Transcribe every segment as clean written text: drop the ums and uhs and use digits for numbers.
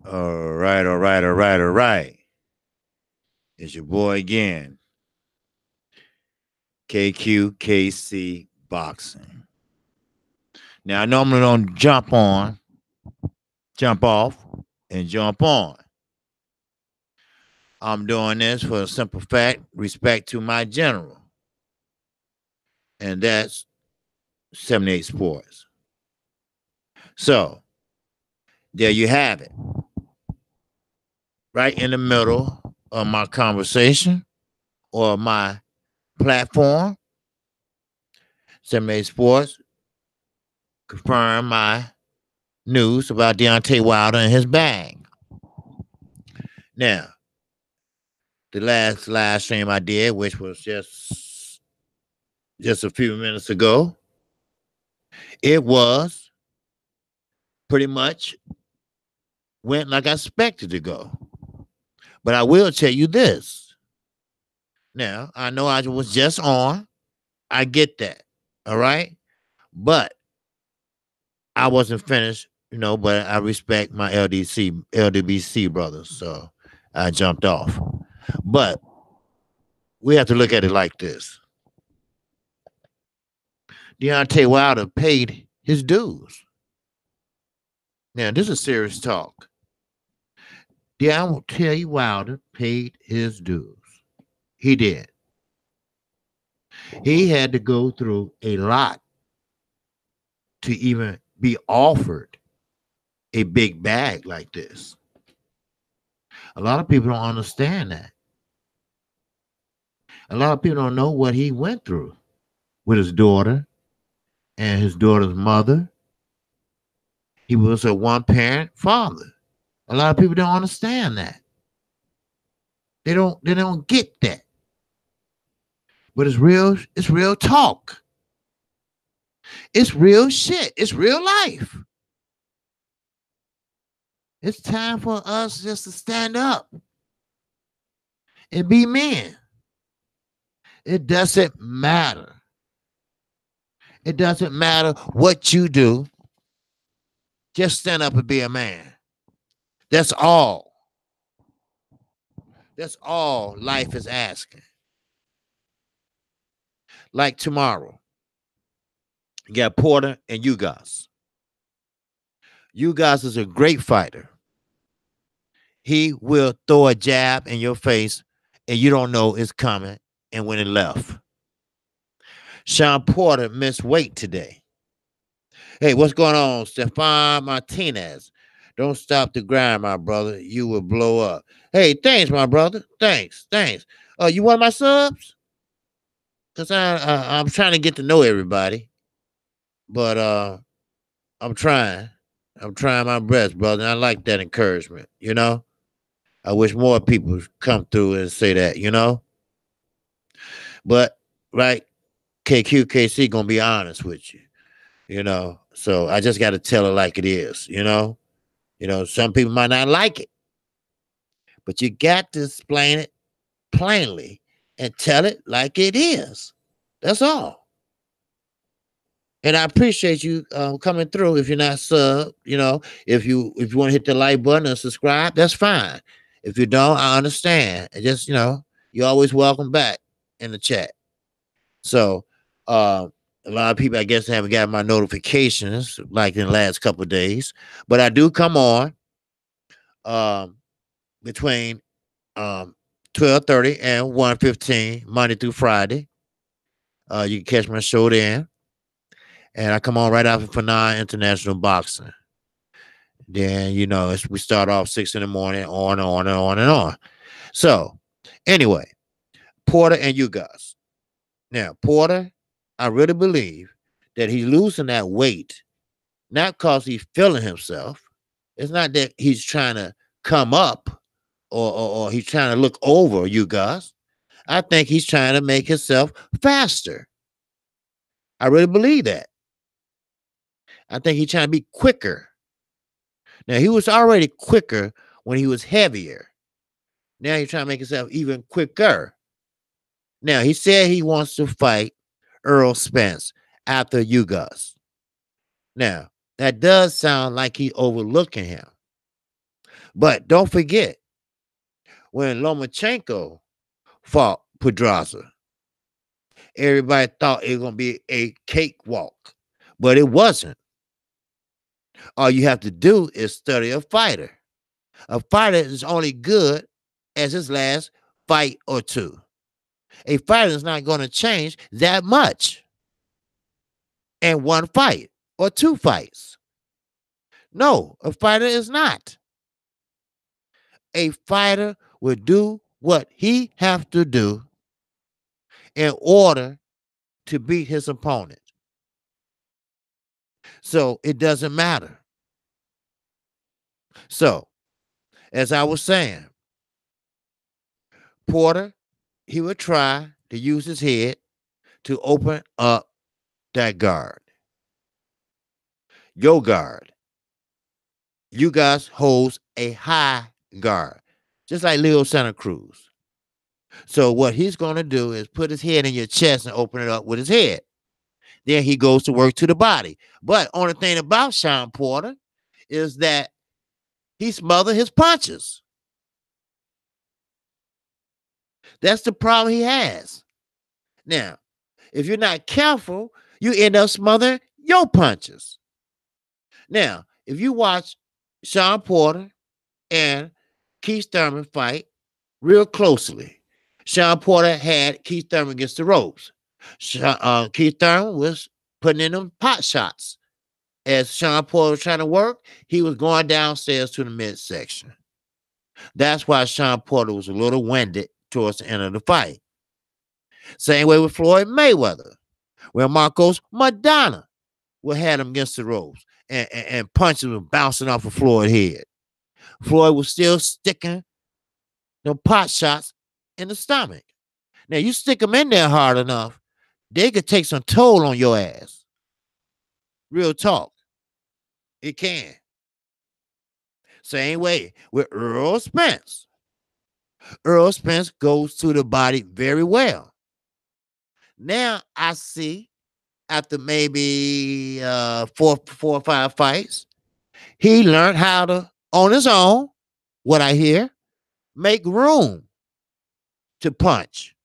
All right, all right, all right, all right. It's your boy again, KQKC Boxing. Now, I normally don't jump on, jump off, and jump on. I'm doing this for a simple fact, respect to my general, and that's 78 Sports. So, there you have it. Right in the middle of my conversation or my platform, 78 Sports confirm my news about Deontay Wilder and his bag. Now, the last live stream I did, which was just a few minutes ago, it was pretty much went like I expected to go. But I will tell you this. Now, I know I was just on. I get that. All right. But I wasn't finished, but I respect my LDBC brothers. So I jumped off. But we have to look at it like this. Deontay Wilder paid his dues. Now, this is serious talk. Deontay Wilder paid his dues. He did. He had to go through a lot to even be offered a big bag like this. A lot of people don't understand that. A lot of people don't know what he went through with his daughter and his daughter's mother. He was a one-parent father. A lot of people don't understand that. They don't get that. But it's real talk. It's real shit. It's real life. It's time for us just to stand up and be men. It doesn't matter. It doesn't matter what you do. Just stand up and be a man. That's all. That's all life is asking. Like tomorrow, you got Porter and Ugas. Ugas is a great fighter. He will throw a jab in your face and you don't know it's coming and when it left. Sean Porter missed weight today. Hey, what's going on, Stefan Martinez? Don't stop the grind, my brother. You will blow up. Hey, thanks, my brother. Thanks. You want my subs? Cause I'm trying to get to know everybody, but I'm trying. I'm trying my best, brother. And I like that encouragement. I wish more people come through and say that. But right, KQKC gonna be honest with you. So I just got to tell it like it is. Some people might not like it, but you got to explain it plainly and tell it like it is. That's all. And I appreciate you coming through. If you're not sub, if you want to hit the like button and subscribe, that's fine. If you don't, I understand. And just you're always welcome back in the chat. So a lot of people, I guess, haven't got my notifications like in the last couple of days, but I do come on between 12:30 and 1:15 Monday through Friday. You can catch my show then. And I come on right after Fanai International Boxing. Then, we start off 6 in the morning, on and on and on and on. So, anyway, Porter and you guys. Now, Porter, I really believe that he's losing that weight, not because he's feeling himself. It's not that he's trying to come up or he's trying to look over you guys. I think he's trying to make himself faster. I really believe that. I think he's trying to be quicker. Now, he was already quicker when he was heavier. Now he's trying to make himself even quicker. Now, he said he wants to fight Earl Spence after Ugas. Now, that does sound like he's overlooking him. But don't forget, when Lomachenko fought Pedraza, everybody thought it was going to be a cakewalk, but it wasn't. All you have to do is study a fighter. A fighter is only good as his last fight or two. A fighter is not going to change that much in one fight or two fights. No, a fighter is not. A fighter will do what he have to do in order to beat his opponent. So it doesn't matter. So, as I was saying, Porter, he would try to use his head to open up that guard. Your guard. You guys holds a high guard, just like Leo Santa Cruz. So what he's going to do is put his head in your chest and open it up with his head. Then he goes to work to the body. But only thing about Sean Porter is that he smothered his punches. That's the problem he has. Now, if you're not careful, you end up smothering your punches. Now, if you watch Sean Porter and Keith Thurman fight real closely, Sean Porter had Keith Thurman against the ropes. Keith Thurman was putting in them pot shots. As Sean Porter was trying to work, he was going downstairs to the midsection. That's why Sean Porter was a little winded towards the end of the fight. Same way with Floyd Mayweather, where Marcos Maidana would have him against the ropes and punches were bouncing off of Floyd's head. Floyd was still sticking the pot shots in the stomach. Now, you stick them in there hard enough, they could take some toll on your ass. Real talk. It can. Same way with Earl Spence. Earl Spence goes to the body very well. Now I see, after maybe four or five fights, he learned how to, on his own, what I hear, make room to punch.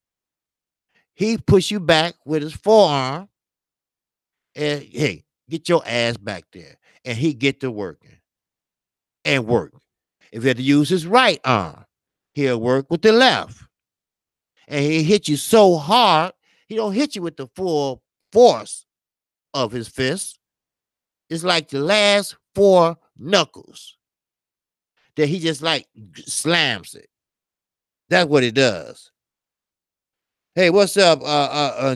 He push you back with his forearm and, hey, get your ass back there. And he get to working and work. If he had to use his right arm, he'll work with the left. And he hit you so hard, he don't hit you with the full force of his fist. It's like the last four knuckles that he just like slams it. That's what he does. Hey, what's up,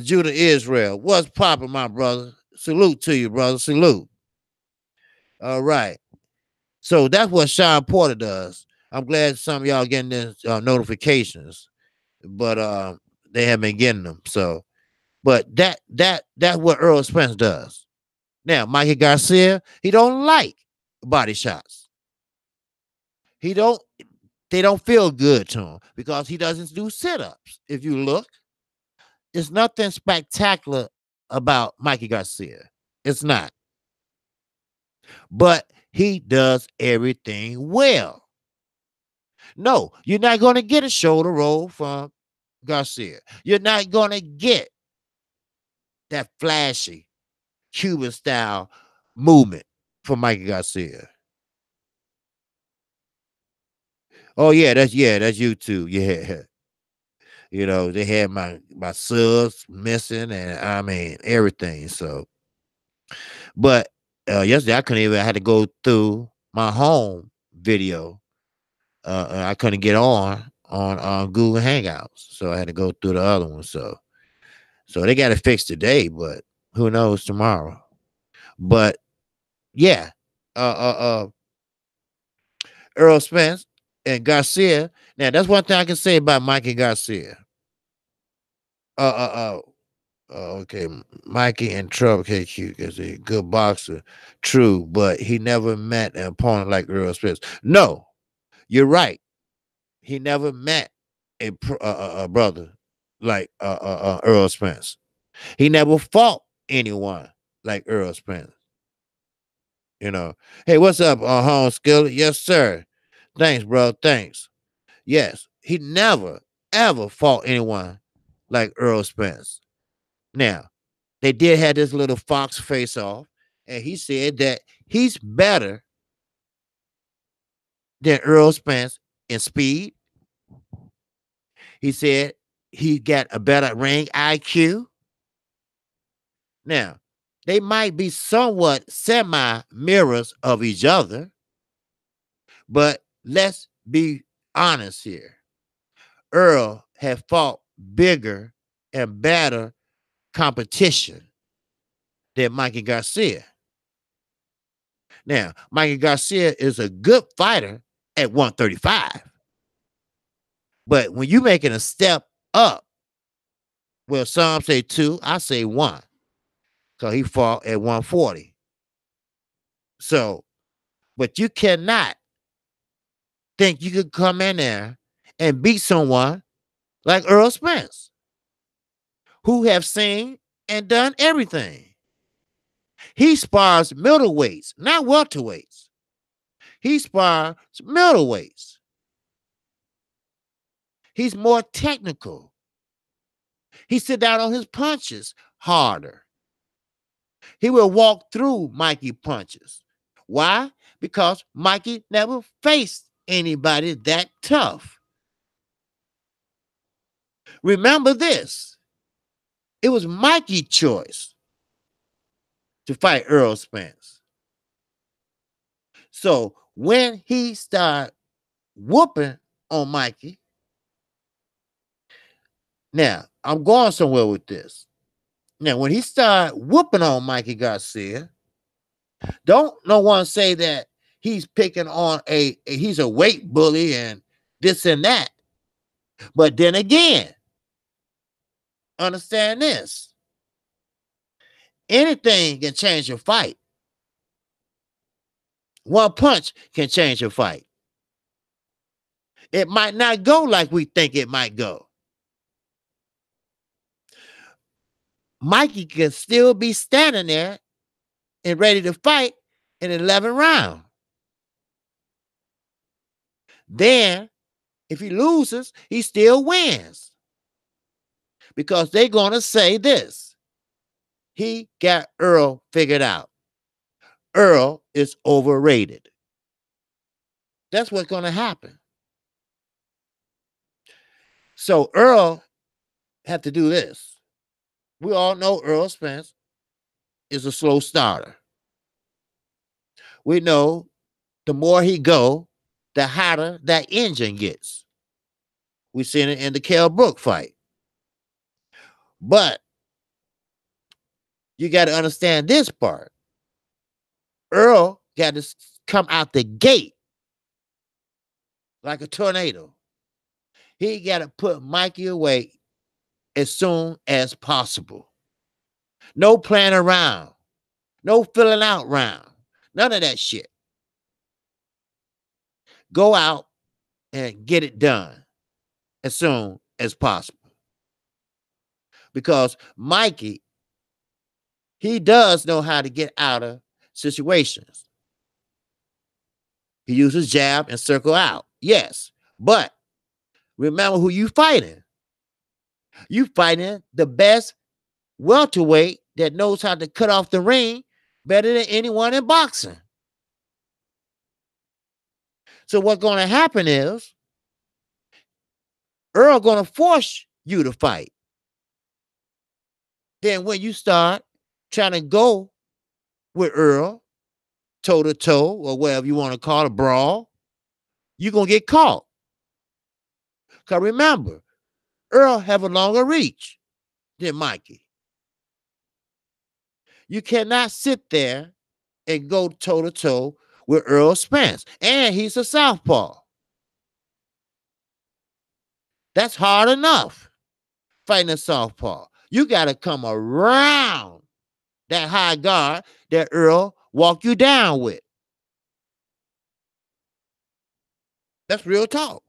Judah Israel? What's popping, my brother? Salute to you, brother. Salute. All right. So that's what Sean Porter does. I'm glad some of y'all getting this notifications, but they haven't been getting them. So, but that's what Earl Spence does. Now, Mikey Garcia, he don't like body shots. They don't feel good to him because he doesn't do sit-ups. If you look, it's nothing spectacular about Mikey Garcia. It's not. But he does everything well. No, you're not going to get a shoulder roll from Garcia. You're not going to get that flashy Cuban style movement from Mikey Garcia. Oh yeah, that's you too. Yeah. You know, they had my subs missing and I mean everything. So but yesterday I had to go through my home video. I couldn't get on Google Hangouts. So I had to go through the other one. So they got it fixed today, but who knows tomorrow. But yeah, Earl Spence and Garcia. Now that's one thing I can say about Mikey Garcia. Okay, Mikey in trouble. KQKC, good boxer, true, but he never met an opponent like Earl Spence. No, you're right. He never met a brother like Earl Spence. He never fought anyone like Earl Spence. You know. Hey, what's up, Holmes Skillet? Yes, sir. Thanks, bro. Thanks. Yes, he never, ever fought anyone like Earl Spence. Now, they did have this little Fox face off, and he said that he's better than Earl Spence in speed. He said he got a better ring IQ. Now, they might be somewhat semi mirrors of each other, but let's be honest here. Earl had fought bigger and better competition than Mikey Garcia. Now, Mikey Garcia is a good fighter at 135. But when you're making a step up, well, some say two, I say one, because he fought at 140. So, but you cannot think you could come in there and beat someone like Earl Spence, who have seen and done everything. He spars middleweights, not welterweights. He spars middleweights. He's more technical. He sit down on his punches harder. He will walk through Mikey punches. Why? Because Mikey never faced anybody that tough. Remember this. It was Mikey's choice to fight Earl Spence. So when he started whooping on Mikey, now I'm going somewhere with this. Now, when he started whooping on Mikey Garcia, don't no one say that he's picking on he's a weight bully and this and that. But then again, understand this. Anything can change a fight. One punch can change a fight. It might not go like we think it might go. Mikey can still be standing there and ready to fight in 11 round. Then, if he loses, he still wins. Because they're going to say this. He got Earl figured out. Earl is overrated. That's what's going to happen. So Earl had to do this. We all know Earl Spence is a slow starter. We know the more he go, the hotter that engine gets. We seen it in the Kell Brook fight. But you got to understand this part. Earl got to come out the gate like a tornado. He got to put Mikey away as soon as possible. No playing around. No filling out round. None of that shit. Go out and get it done as soon as possible. Because Mikey, he does know how to get out of situations. He uses jab and circle out. Yes. But remember who you fighting. You fighting the best welterweight that knows how to cut off the ring better than anyone in boxing. So what's going to happen is Earl going to force you to fight. Then when you start trying to go with Earl, toe-to-toe, or whatever you want to call it, a brawl, you're going to get caught. Because remember, Earl have a longer reach than Mikey. You cannot sit there and go toe-to-toe with Earl Spence. And he's a southpaw. That's hard enough, fighting a southpaw. You got to come around that high guard that Earl walked you down with. That's real talk.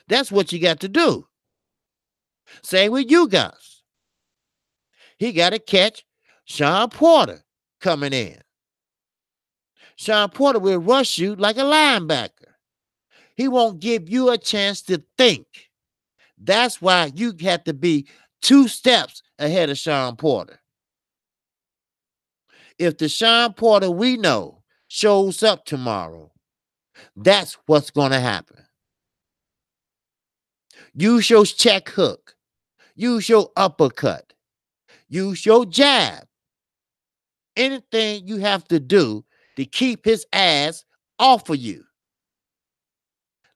That's what you got to do. Same with you guys. He got to catch Sean Porter coming in. Sean Porter will rush you like a linebacker. He won't give you a chance to think. That's why you have to be 2 steps ahead of Sean Porter. If the Sean Porter we know shows up tomorrow, that's what's going to happen. Use your check hook. Use your uppercut. Use your jab. Anything you have to do to keep his ass off of you.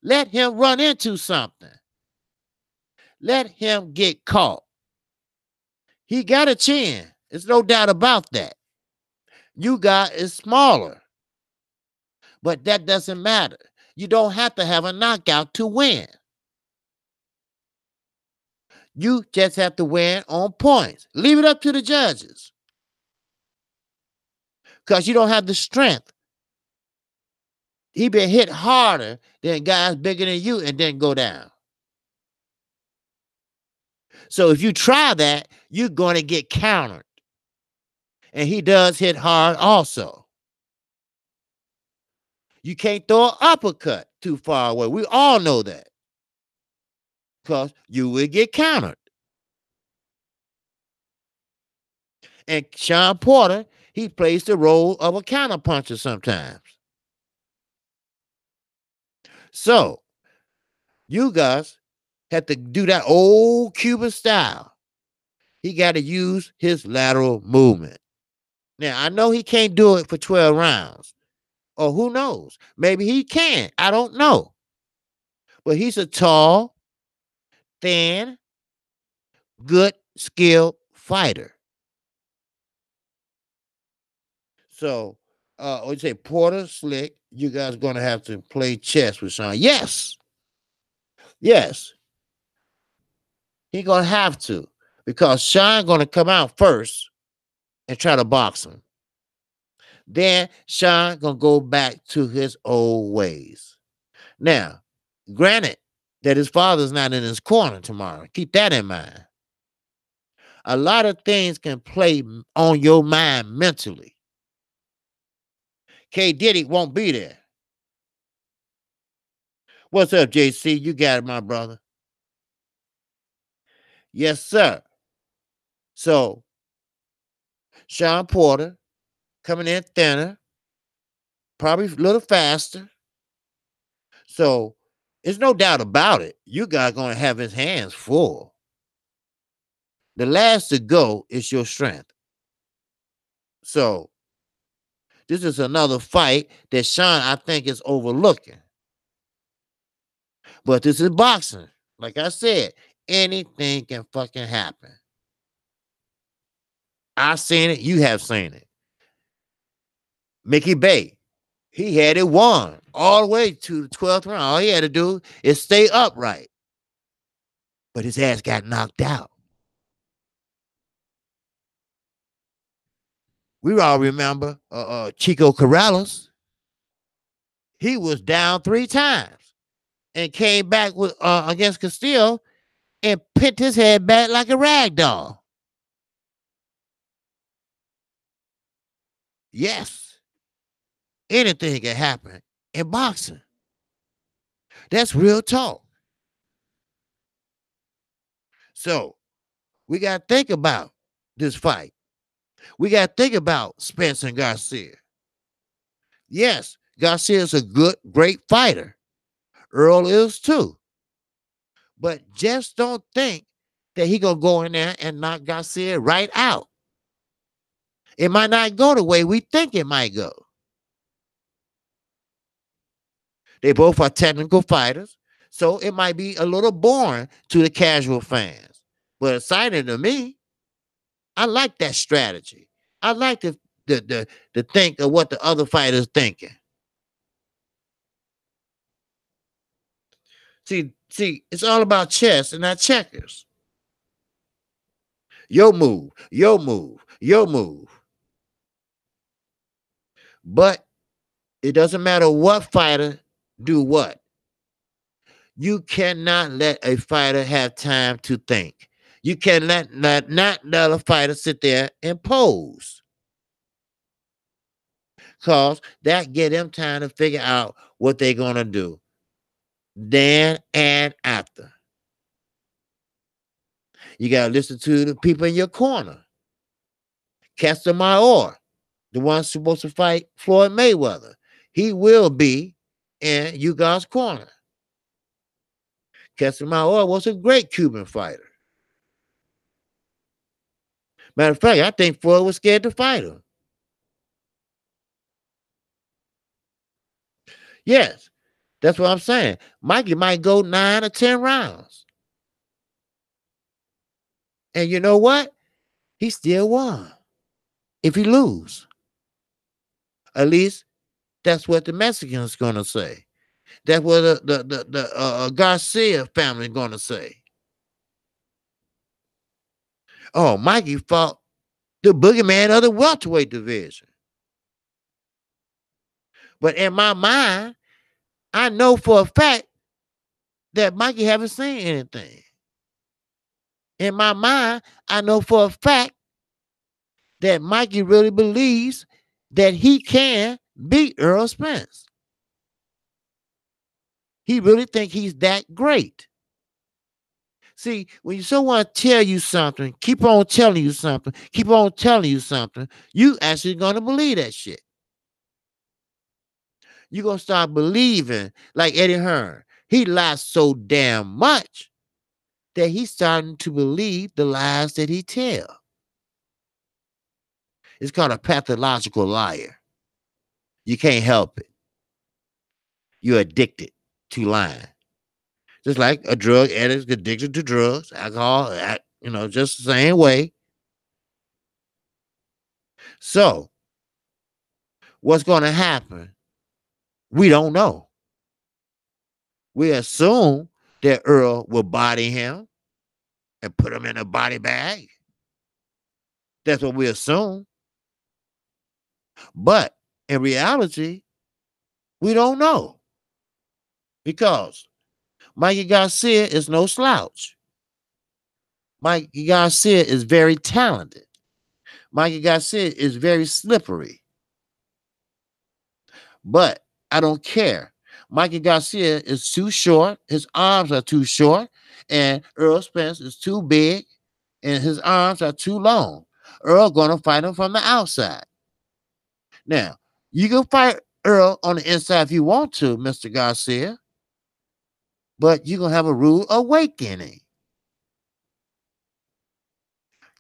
Let him run into something. Let him get caught. He got a chin. There's no doubt about that. You got is smaller. But that doesn't matter. You don't have to have a knockout to win. You just have to win on points. Leave it up to the judges. Because you don't have the strength. He been hit harder than guys bigger than you and didn't go down. So if you try that, you're going to get countered. And he does hit hard also. You can't throw an uppercut too far away. We all know that. Because you will get countered. And Sean Porter, he plays the role of a counterpuncher sometimes. So, you guys have to do that old Cuban style. He got to use his lateral movement. Now, I know he can't do it for 12 rounds. Or who knows? Maybe he can. I don't know. But he's a tall, thin, good, skilled fighter. So, you say Porter, slick, you guys going to have to play chess with Sean. Yes. Yes. He going to have to. Because Sean going to come out first and try to box him. Then Sean going to go back to his old ways. Now, granted that his father's not in his corner tomorrow. Keep that in mind. A lot of things can play on your mind mentally. K. Diddy won't be there. What's up, JC? You got it, my brother. Yes, sir. So, Sean Porter coming in thinner, probably a little faster. So, there's no doubt about it. You guys going to have his hands full. The last to go is your strength. So, this is another fight that Sean, I think, is overlooking. But this is boxing. Like I said, anything can fucking happen. I've seen it. You have seen it. Mickey Bay, he had it won all the way to the 12th round. All he had to do is stay upright. But his ass got knocked out. We all remember Chico Corrales. He was down 3 times and came back with against Castillo and pinned his head back like a rag doll. Yes, anything can happen in boxing. That's real talk. So we got to think about this fight. We got to think about Spence and Garcia. Yes, Garcia is a great fighter. Earl is too. But just don't think that he going to go in there and knock Garcia right out. It might not go the way we think it might go. They both are technical fighters, so it might be a little boring to the casual fans. But exciting to me. I like that strategy. I like to think of what the other fighters thinking. See, it's all about chess and not checkers. Your move, your move, your move. But it doesn't matter what fighter do what. You cannot let a fighter have time to think. You cannot not let a fighter sit there and pose. Cause that get them time to figure out what they're gonna do then and after. You gotta listen to the people in your corner. Castor Mayor, the one supposed to fight Floyd Mayweather, he will be in you guys' corner. Castor Mayor was a great Cuban fighter. Matter of fact, I think Floyd was scared to fight him. Yes, that's what I'm saying. Mikey might go 9 or 10 rounds. And you know what? He still won. If he lose. At least that's what the Mexicans gonna say. That's what the Garcia family gonna say. Oh, Mikey fought the boogeyman of the welterweight division. But in my mind, I know for a fact that Mikey haven't seen anything. In my mind, I know for a fact that Mikey really believes that he can beat Earl Spence. He really think he's that great. See, when someone tell you something, keep on telling you something, keep on telling you something, you actually gonna believe that shit. You're gonna start believing like Eddie Hearn. He lies so damn much that he's starting to believe the lies that he tell. It's called a pathological liar. You can't help it. You're addicted to lying. Just like a drug addict addicted to drugs, alcohol, just the same way. So, what's going to happen? We don't know. We assume that Earl will body him and put him in a body bag. That's what we assume. But in reality, we don't know. Because Mikey Garcia is no slouch. Mikey Garcia is very talented. Mikey Garcia is very slippery. But I don't care. Mikey Garcia is too short. His arms are too short. And Earl Spence is too big. And his arms are too long. Earl gonna fight him from the outside. Now, you can fight Earl on the inside if you want to, Mr. Garcia. But you're gonna have a rude awakening.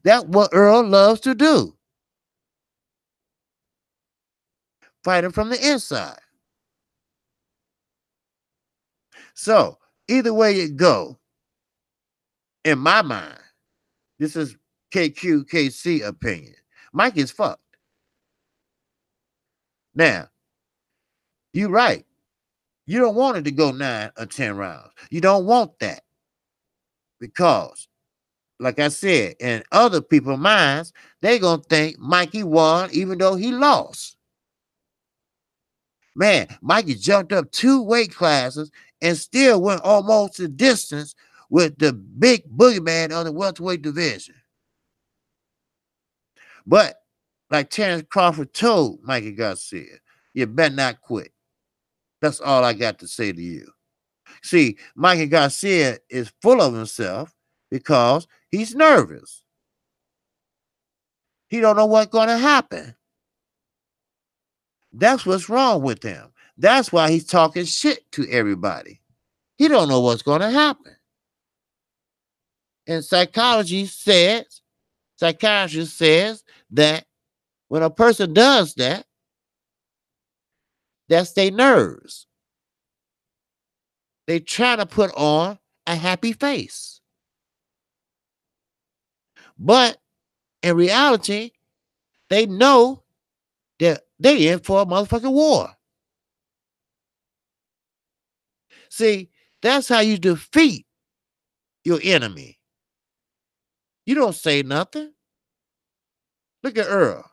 That's what Earl loves to do. Fight him from the inside. So, either way it go, in my mind, this is KQKC opinion. Mike is fucked. Now, you're right. You don't want it to go 9 or 10 rounds. You don't want that. Because, like I said, in other people's minds, they're going to think Mikey won even though he lost. Man, Mikey jumped up 2 weight classes and still went almost the distance with the big boogeyman on the welterweight division. But, like Terrence Crawford told Mikey Garcia, you better not quit. That's all I got to say to you. See, Mikey Garcia is full of himself because he's nervous. He don't know what's going to happen. That's what's wrong with him. That's why he's talking shit to everybody. He don't know what's going to happen. And psychiatrist says that when a person does that, that's their nerves. They try to put on a happy face. But in reality, they know that they in for a motherfucking war. See, that's how you defeat your enemy. You don't say nothing. Look at Earl.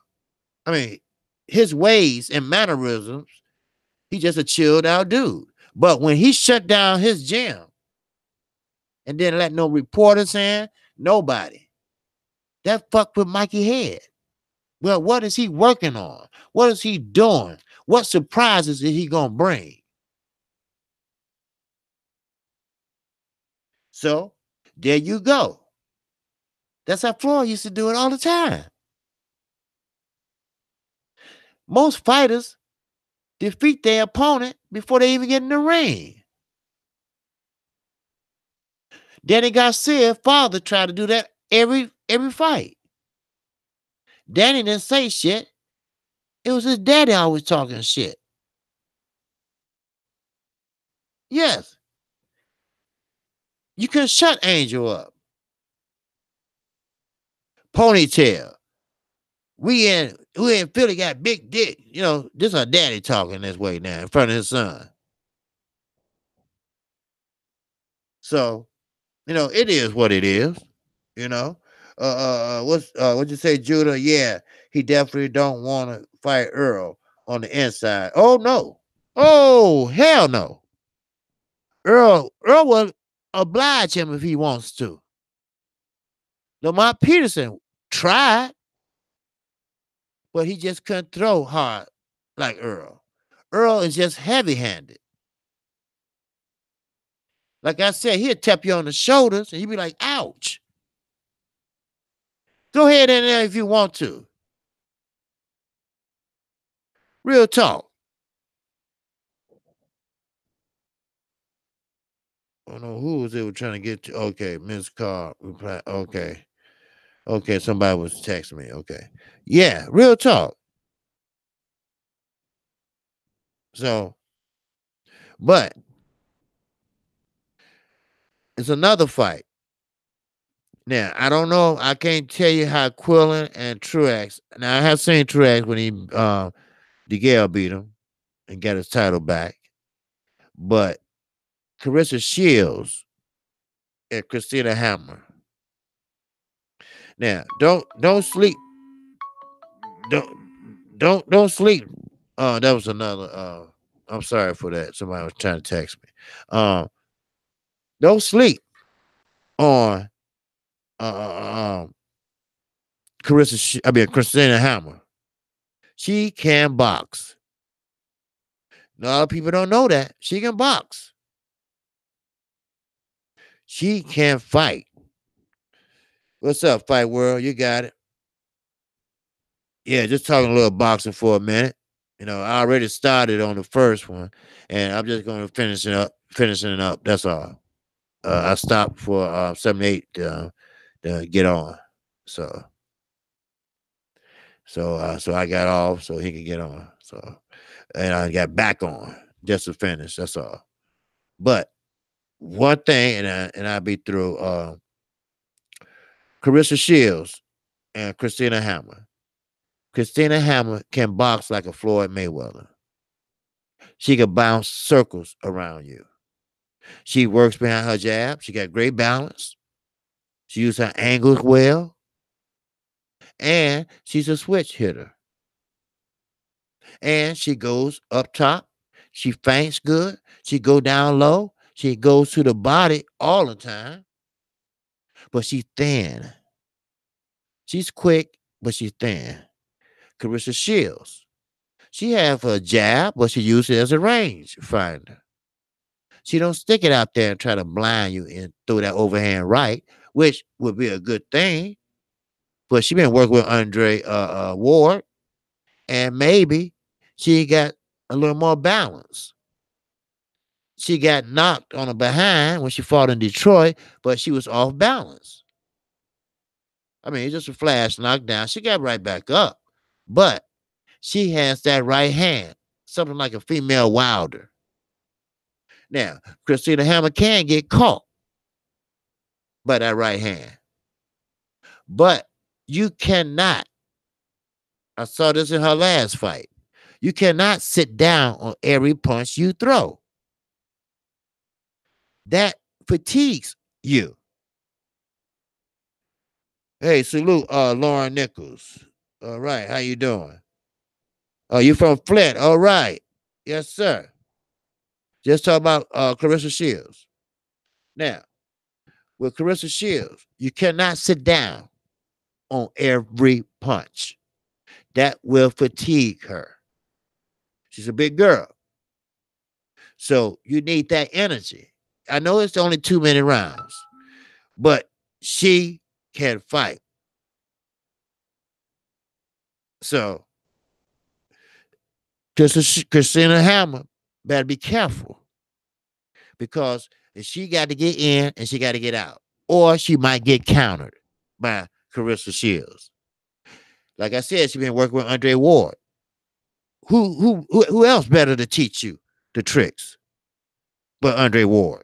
I mean, his ways and mannerisms, he just a chilled out dude. But when he shut down his gym and didn't let no reporters in, nobody, that fucked with Mikey head. Well, what is he working on? What is he doing? What surprises is he gonna bring? So there you go. That's how Floyd used to do it all the time. Most fighters defeat their opponent before they even get in the ring. Danny Garcia's father tried to do that every fight. Danny didn't say shit. It was his daddy always talking shit. Yes, you can shut Angel up. Ponytail. We in Philly got big dick. You know, this our daddy talking this way now in front of his son. So, it is what it is. You know. What'd you say, Judah? Yeah, he definitely don't want to fight Earl on the inside. Oh no. Oh, hell no. Earl will oblige him if he wants to. Lamont Peterson tried, but he just couldn't throw hard like Earl. Earl is just heavy-handed. Like I said, he'll tap you on the shoulders and you'll be like, ouch. Go ahead in there if you want to. Real talk. I don't know who was it was trying to get to. Okay, Miss Carr. Okay. Okay, somebody was texting me. Okay. Yeah, real talk. So, but it's another fight. Now, I don't know. I can't tell you how Quillen and Truex. Now, I have seen Truex when DeGale beat him and got his title back. But Carissa Shields and Christina Hammer. Now, don't sleep. Don't don't sleep. That was another. I'm sorry for that. Somebody was trying to text me. Don't sleep on Christina Hammer. She can box. A lot of people don't know that. She can box. She can fight. What's up, Fight World? You got it. Yeah, just talking a little boxing for a minute. I already started on the first one, and I'm just going to finishing it up. That's all. I stopped for 78 to get on. So so I got off so he could get on. So and I got back on just to finish. That's all. But one thing, and I'll be through. Carissa Shields and Christina Hammer. Christina Hammer can box like a Floyd Mayweather. She can bounce circles around you. She works behind her jab. She got great balance. She uses her angles well. And she's a switch hitter. And she goes up top. She feints good. She go down low. She goes to the body all the time. But she's thin. She's quick, but she's thin. Carissa Shields. She have a jab, but she uses it as a range finder. She don't stick it out there and try to blind you and throw that overhand right, which would be a good thing. But she been working with Andre Ward, and maybe she got a little more balance. She got knocked on her behind when she fought in Detroit, but she was off balance. I mean, it's just a flash knockdown. She got right back up, but she has that right hand, something like a female Wilder. Now, Christina Hammer can get caught by that right hand, but you cannot. I saw this in her last fight. You cannot sit down on every punch you throw. That fatigues you. Hey, salute, Lauren Nichols. All right, how you doing? Oh, you from Flint? All right, yes, sir. Just talk about Carissa Shields. Now, with Carissa Shields, you cannot sit down on every punch. that will fatigue her. She's a big girl. So you need that energy. I know it's only 2 minute rounds, but she can fight. So Christina Hammer better be careful because she got to get in and she got to get out, or she might get countered by Carissa Shields. Like I said, she's been working with Andre Ward. Who else better to teach you the tricks but Andre Ward?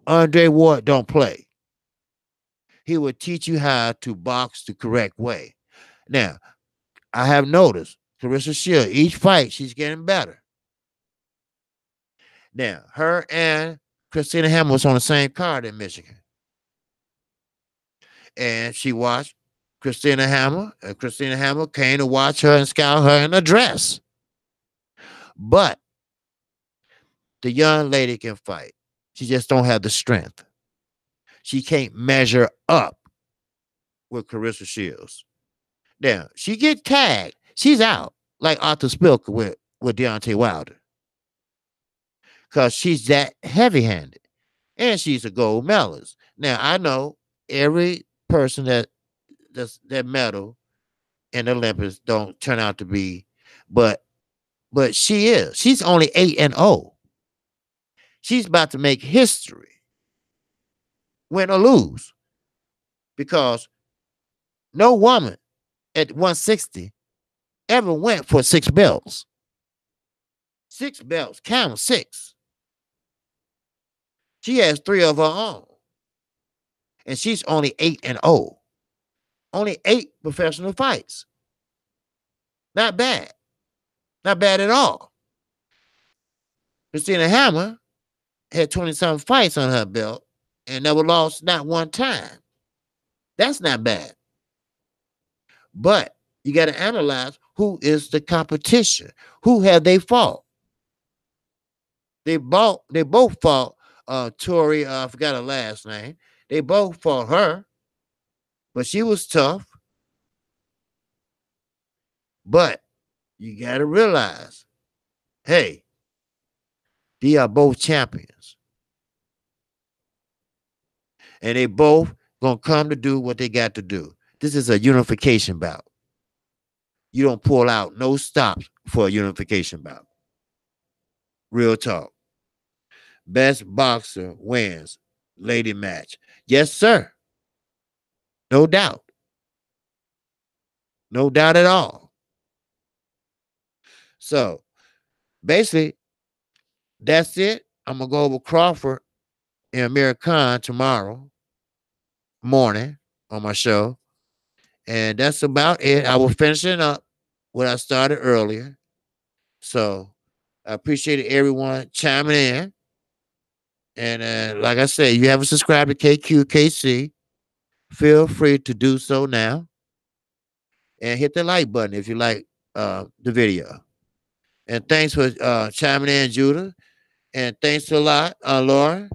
Andre Ward don't play. He will teach you how to box the correct way. Now, I have noticed Carissa Shields, each fight, she's getting better. Now, her and Christina Hammer was on the same card in Michigan. And she watched Christina Hammer, and Christina Hammer came to watch her and scout her in a dress. But the young lady can fight. She just don't have the strength. She can't measure up with Carissa Shields. Now, she get tagged. She's out, like Arthur Spilker with Deontay Wilder. Because she's that heavy-handed. And she's a gold medalist. Now, I know every person that medal in the Olympics don't turn out to be, but she is. She's only 8-0. She's about to make history, win or lose, because no woman at 160 ever went for 6 belts. 6 belts, count 6. She has 3 of her own, and she's only 8-0. Only 8 professional fights. Not bad. Not bad at all. Christina Hammer had 20-something fights on her belt and never lost not one time. That's not bad. But you got to analyze who is the competition. Who have they fought? They both fought Tori, I forgot her last name. They both fought her, but she was tough. But you got to realize, hey, they are both champions. And they both gonna come to do what they got to do. This is a unification bout. You don't pull out no stops for a unification bout. Real talk. Best boxer wins. Lady match. Yes, sir. No doubt. No doubt at all. So basically, that's it. I'm gonna go over Crawford and Amir Khan tomorrow morning on my show. And that's about it. I will finish it up what I started earlier. So I appreciate everyone chiming in. And like I said, you haven't subscribed to KQKC, feel free to do so now. And hit the like button if you like the video. And thanks for chiming in, Judah. And thanks a lot, Laura.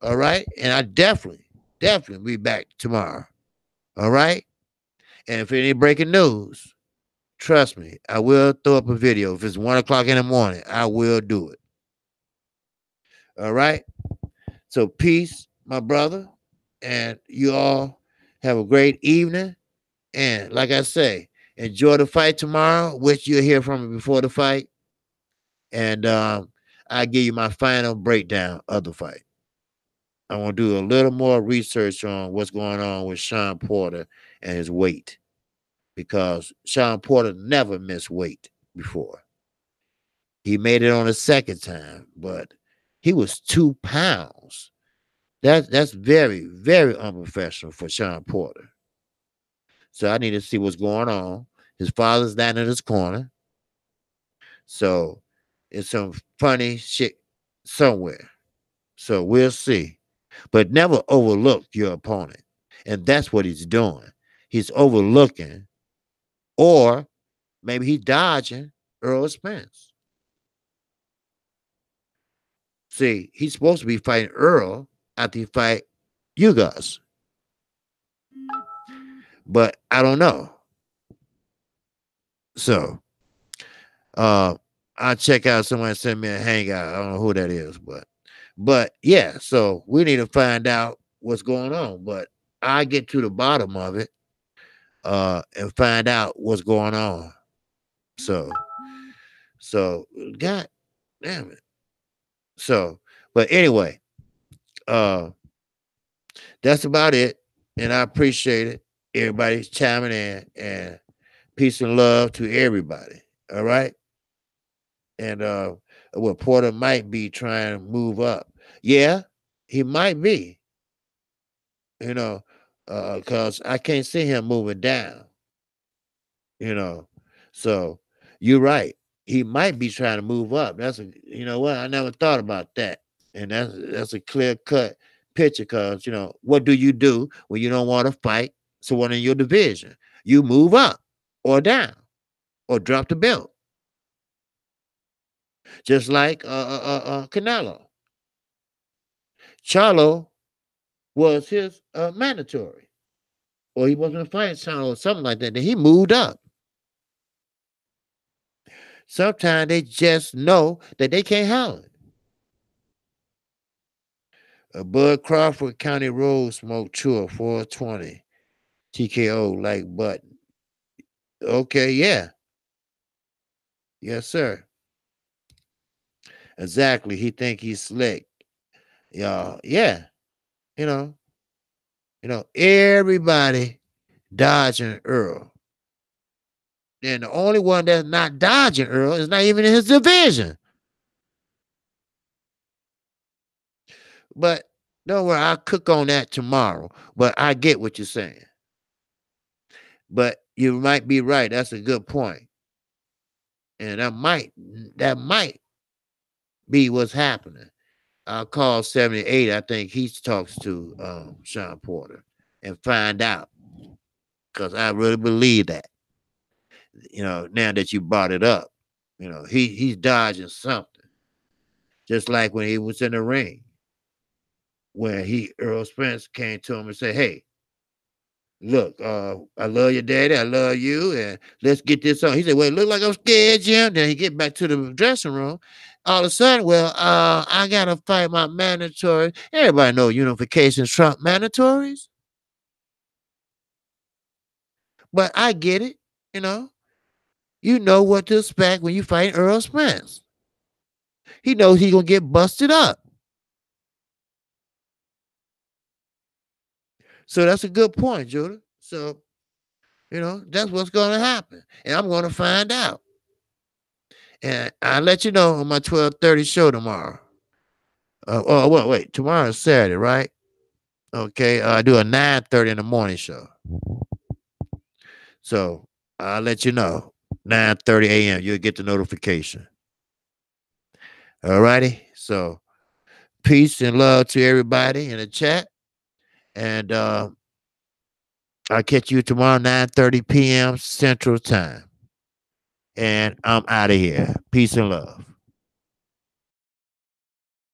All right. And I definitely be back tomorrow. All right. And if any breaking news, trust me, I will throw up a video. If it's 1 o'clock in the morning, I will do it. All right. So peace, my brother. And you all have a great evening. And like I say, enjoy the fight tomorrow, which you'll hear from me before the fight. And I'll give you my final breakdown of the fight. I want to do a little more research on what's going on with Sean Porter and his weight, because Sean Porter never missed weight before. He made it on the second time, but he was 2 pounds. That's very, very unprofessional for Sean Porter. So I need to see what's going on. His father's down in his corner. So it's some funny shit somewhere. So we'll see. But never overlook your opponent. And that's what he's doing. He's overlooking, or maybe he's dodging Earl Spence. See, he's supposed to be fighting Earl after he fight you guys. but I don't know. So I'll check out someone send me a hangout. I don't know who that is, but yeah, so we need to find out what's going on. But I get to the bottom of it and find out what's going on. So so God damn it. So but anyway, uh that's about it. And I appreciate it. Everybody's chiming in and peace and love to everybody. All right. And well, Porter might be trying to move up. Yeah, he might be, you know, because I can't see him moving down, you know. So you're right. He might be trying to move up. You know what? I never thought about that. And that's a clear cut picture because, what do you do when you don't want to fight someone in your division? You move up or down or drop the belt, just like Canelo. Charlo was his mandatory, or he wasn't a fight channel or something like that. Then he moved up. Sometimes they just know that they can't handle it. Bud Crawford County Road Smoke Tour 420 TKO like button. Okay, yeah, yes sir, exactly. He think he's slick, y'all. Yeah, you know, everybody dodging Earl. And the only one that's not dodging Earl is not even in his division. But don't worry, I'll cook on that tomorrow. But I get what you're saying. But you might be right. That's a good point. And that might be what's happening. I'll call 78. I think he talks to Sean Porter and find out. Because I really believe that. Now that you brought it up. He's dodging something. Just like when he was in the ring. When Earl Spence came to him and said, "Hey, look, I love your daddy, I love you, and let's get this on." He said, "Well, it look like I'm scared, Jim." Then he get back to the dressing room. All of a sudden, well, I gotta fight my mandatory. Everybody know unification trump mandatories, but I get it. You know, you know what to expect when you fight Earl Spence. He knows he gonna get busted up. So that's a good point, Judah. So that's what's gonna happen, and I'm gonna find out. And I'll let you know on my 12:30 show tomorrow. Oh, well, wait. Tomorrow is Saturday, right? Okay. I do a 9:30 in the morning show. So I'll let you know. 9:30 a.m. You'll get the notification. All righty. So peace and love to everybody in the chat. And I'll catch you tomorrow, 9:30 p.m. Central Time. And I'm out of here. Peace and love.